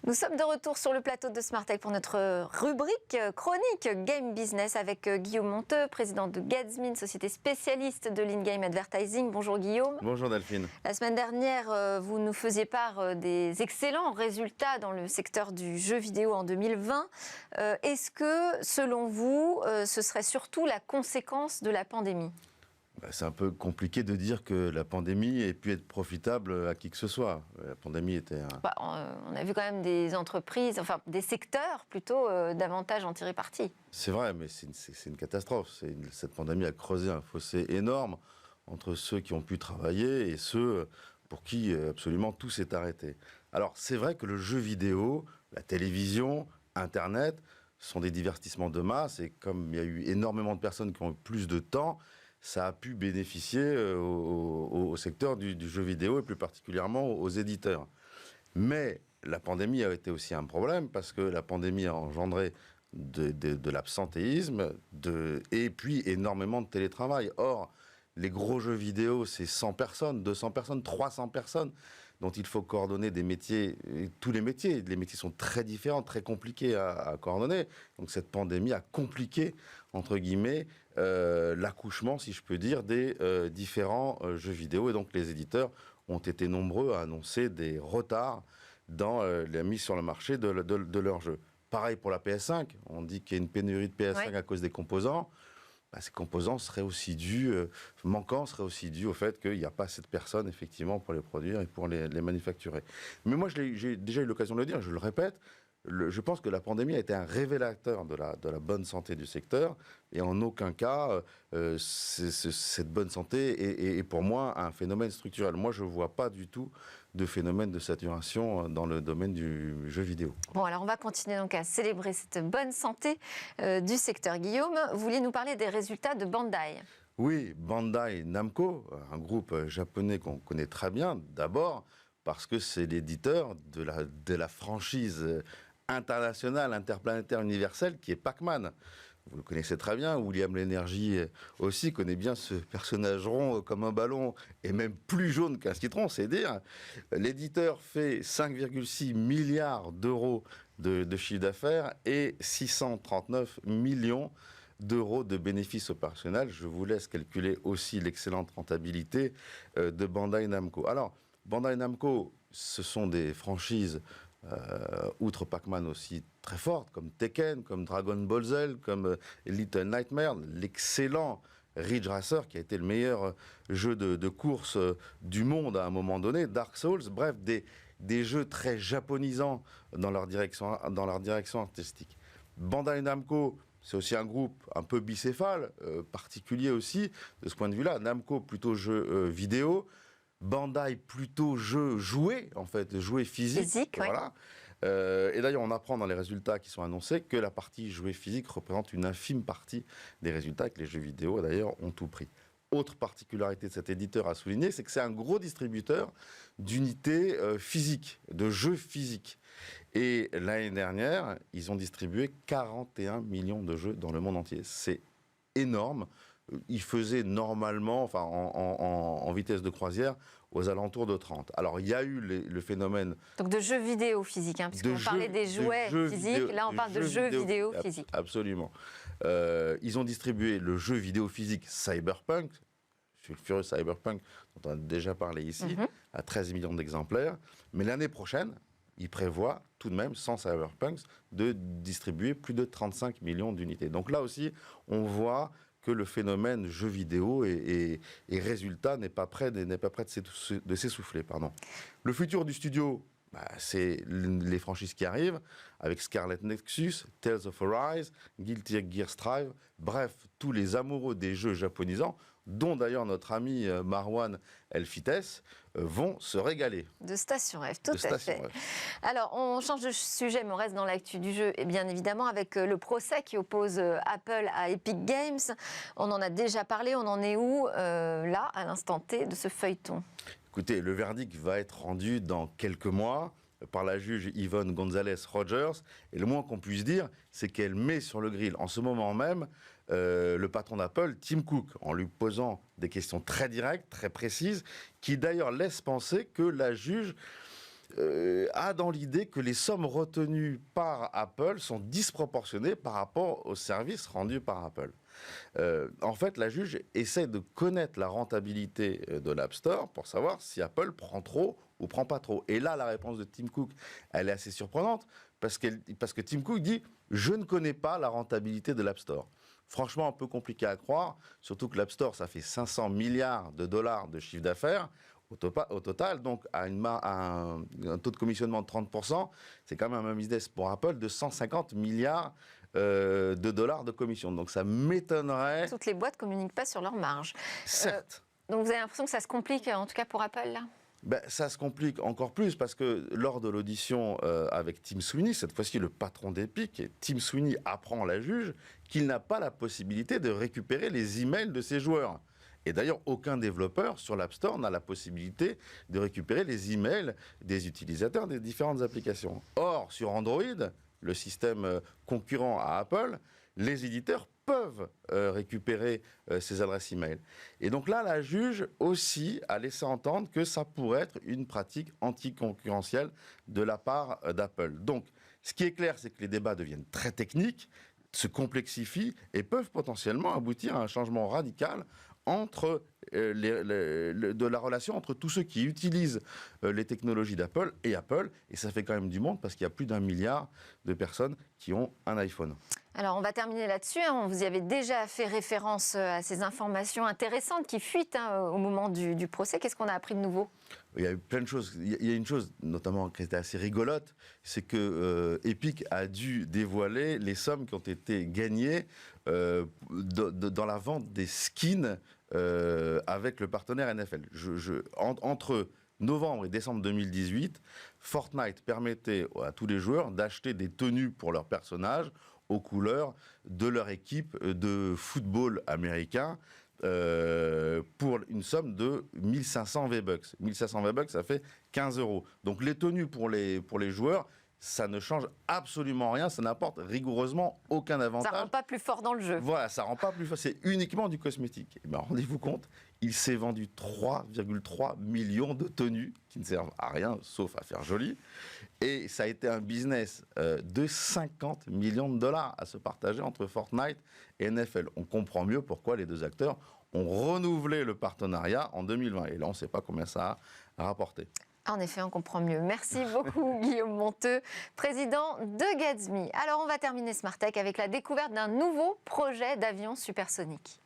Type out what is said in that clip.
Nous sommes de retour sur le plateau de Smart Tech pour notre rubrique chronique Game Business avec Guillaume Monteux, président de Gatsmin, société spécialiste de l'in-game advertising. Bonjour Guillaume. Bonjour Delphine. La semaine dernière, vous nous faisiez part des excellents résultats dans le secteur du jeu vidéo en 2020. Est-ce que, selon vous, ce serait surtout la conséquence de la pandémie ? C'est un peu compliqué de dire que la pandémie ait pu être profitable à qui que ce soit. La pandémie était on a vu quand même des entreprises, enfin des secteurs plutôt, davantage en tirer parti. C'est vrai, mais c'est une catastrophe. Cette pandémie a creusé un fossé énorme entre ceux qui ont pu travailler et ceux pour qui absolument tout s'est arrêté. Alors c'est vrai que le jeu vidéo, la télévision, Internet sont des divertissements de masse et comme il y a eu énormément de personnes qui ont eu plus de temps, ça a pu bénéficier au secteur du jeu vidéo et plus particulièrement aux éditeurs. Mais la pandémie a été aussi un problème parce que la pandémie a engendré de l'absentéisme et puis énormément de télétravail. Or, les gros jeux vidéo, c'est 100 personnes, 200 personnes, 300 personnes dont il faut coordonner des métiers, tous les métiers. Les métiers sont très différents, très compliqués à coordonner. Donc cette pandémie a compliqué, entre guillemets, l'accouchement, si je peux dire, des différents jeux vidéo. Et donc les éditeurs ont été nombreux à annoncer des retards dans la mise sur le marché de leurs jeux. Pareil pour la PS5. On dit qu'il y a une pénurie de PS5 à cause des composants. Ces composants seraient aussi dus, manquants seraient aussi dus au fait qu'il n'y a pas assez de personnes, effectivement, pour les produire et pour les manufacturer. Mais moi, j'ai déjà eu l'occasion de le dire, je le répète, je pense que la pandémie a été un révélateur de la bonne santé du secteur, et en aucun cas, cette bonne santé est pour moi un phénomène structurel. Moi, je ne vois pas du tout de phénomène de saturation dans le domaine du jeu vidéo. Bon, alors on va continuer donc à célébrer cette bonne santé du secteur. Guillaume, vous vouliez nous parler des résultats de Bandai. Oui, Bandai Namco, un groupe japonais qu'on connaît très bien, d'abord parce que c'est l'éditeur de la franchise internationale, interplanétaire, universelle, qui est Pac-Man. Vous le connaissez très bien, William Lénergie aussi connaît bien ce personnage rond comme un ballon et même plus jaune qu'un citron, c'est dire. L'éditeur fait 5,6 milliards d'euros de chiffre d'affaires et 639 millions d'euros de bénéfices opérationnels. Je vous laisse calculer aussi l'excellente rentabilité de Bandai Namco. Alors, Bandai Namco, ce sont des franchises outre Pac-Man aussi très fortes, comme Tekken, comme Dragon Ball Z, comme Little Nightmares, l'excellent Ridge Racer, qui a été le meilleur jeu de course du monde à un moment donné, Dark Souls, bref, des jeux très japonisants dans leur direction artistique. Bandai Namco, c'est aussi un groupe un peu bicéphale, particulier aussi, de ce point de vue-là. Namco, plutôt jeu vidéo, Bandai plutôt jouet physique. Voilà. Et d'ailleurs, on apprend dans les résultats qui sont annoncés que la partie jouet physique représente une infime partie des résultats et que les jeux vidéo, d'ailleurs, ont tout pris. Autre particularité de cet éditeur à souligner, c'est que c'est un gros distributeur d'unités physiques, de jeux physiques. Et l'année dernière, ils ont distribué 41 millions de jeux dans le monde entier. C'est énorme. Il faisait normalement, enfin en vitesse de croisière, aux alentours de 30. Alors il y a eu le phénomène... Donc de jeux vidéo phisiques, puisqu'on parlait des jouets physiques, là on parle de jeux vidéo physiques. Absolument. Ils ont distribué le jeu vidéo physique Cyberpunk, Furious Cyberpunk, dont on a déjà parlé ici, à 13 millions d'exemplaires. Mais l'année prochaine, ils prévoient tout de même, sans Cyberpunk, de distribuer plus de 35 millions d'unités. Donc là aussi, on voit que le phénomène jeu vidéo et résultat n'est pas prêt de s'essouffler. Le futur du studio, c'est les franchises qui arrivent, avec Scarlet Nexus, Tales of Arise, Guilty Gear Strive, bref, tous les amoureux des jeux japonisants, dont d'ailleurs notre ami Marwan Elfites, vont se régaler. De Station F, tout à fait. Alors, on change de sujet, mais on reste dans l'actu du jeu, et bien évidemment, avec le procès qui oppose Apple à Epic Games. On en a déjà parlé, on en est où, là, à l'instant T, de ce feuilleton ? Écoutez, le verdict va être rendu dans quelques mois par la juge Yvonne Gonzalez-Rogers. Et le moins qu'on puisse dire, c'est qu'elle met sur le grill en ce moment même le patron d'Apple, Tim Cook, en lui posant des questions très directes, très précises, qui d'ailleurs laissent penser que la juge a dans l'idée que les sommes retenues par Apple sont disproportionnées par rapport aux services rendus par Apple. En fait, la juge essaie de connaître la rentabilité de l'App Store pour savoir si Apple prend trop ou prend pas trop. Et là, la réponse de Tim Cook, elle est assez surprenante parce que Tim Cook dit « Je ne connais pas la rentabilité de l'App Store ». Franchement, un peu compliqué à croire, surtout que l'App Store, ça fait 500 milliards de dollars de chiffre d'affaires au total, donc à un taux de commissionnement de 30%, c'est quand même un business pour Apple de 150 milliards de dollars de commission. Donc ça m'étonnerait... Toutes les boîtes ne communiquent pas sur leur marge. Certes. Donc vous avez l'impression que ça se complique, en tout cas pour Apple, là ? Ça se complique encore plus parce que lors de l'audition avec Tim Sweeney, cette fois-ci le patron d'Epic, Tim Sweeney apprend à la juge qu'il n'a pas la possibilité de récupérer les emails de ses joueurs. Et d'ailleurs, aucun développeur sur l'App Store n'a la possibilité de récupérer les emails des utilisateurs des différentes applications. Or, sur Android, le système concurrent à Apple, les éditeurs peuvent récupérer ces adresses email. Et donc là, la juge aussi a laissé entendre que ça pourrait être une pratique anticoncurrentielle de la part d'Apple. Donc, ce qui est clair, c'est que les débats deviennent très techniques, se complexifient et peuvent potentiellement aboutir à un changement radical entre de la relation entre tous ceux qui utilisent les technologies d'Apple, et ça fait quand même du monde parce qu'il y a plus d'1 milliard de personnes qui ont un iPhone. Alors, on va terminer là-dessus. Vous y avez déjà fait référence à ces informations intéressantes qui fuitent au moment du procès. Qu'est-ce qu'on a appris de nouveau ? Il y a eu plein de choses. Il y a une chose, notamment, qui était assez rigolote, c'est que Epic a dû dévoiler les sommes qui ont été gagnées dans la vente des skins avec le partenaire NFL. Entre novembre et décembre 2018, Fortnite permettait à tous les joueurs d'acheter des tenues pour leurs personnages aux couleurs de leur équipe de football américain pour une somme de 1500 V-Bucks. 1500 V-Bucks, ça fait 15 €. Donc les tenues pour les joueurs, ça ne change absolument rien, ça n'apporte rigoureusement aucun avantage. Ça ne rend pas plus fort dans le jeu. Voilà, ça ne rend pas plus fort, c'est uniquement du cosmétique. Et rendez-vous compte, il s'est vendu 3,3 millions de tenues qui ne servent à rien, sauf à faire joli. Et ça a été un business de 50 millions de dollars à se partager entre Fortnite et NFL. On comprend mieux pourquoi les deux acteurs ont renouvelé le partenariat en 2020. Et là, on ne sait pas combien ça a rapporté. En effet, on comprend mieux. Merci beaucoup, Guillaume Monteux, président de Gatsby. Alors, on va terminer Smart Tech avec la découverte d'un nouveau projet d'avion supersonique.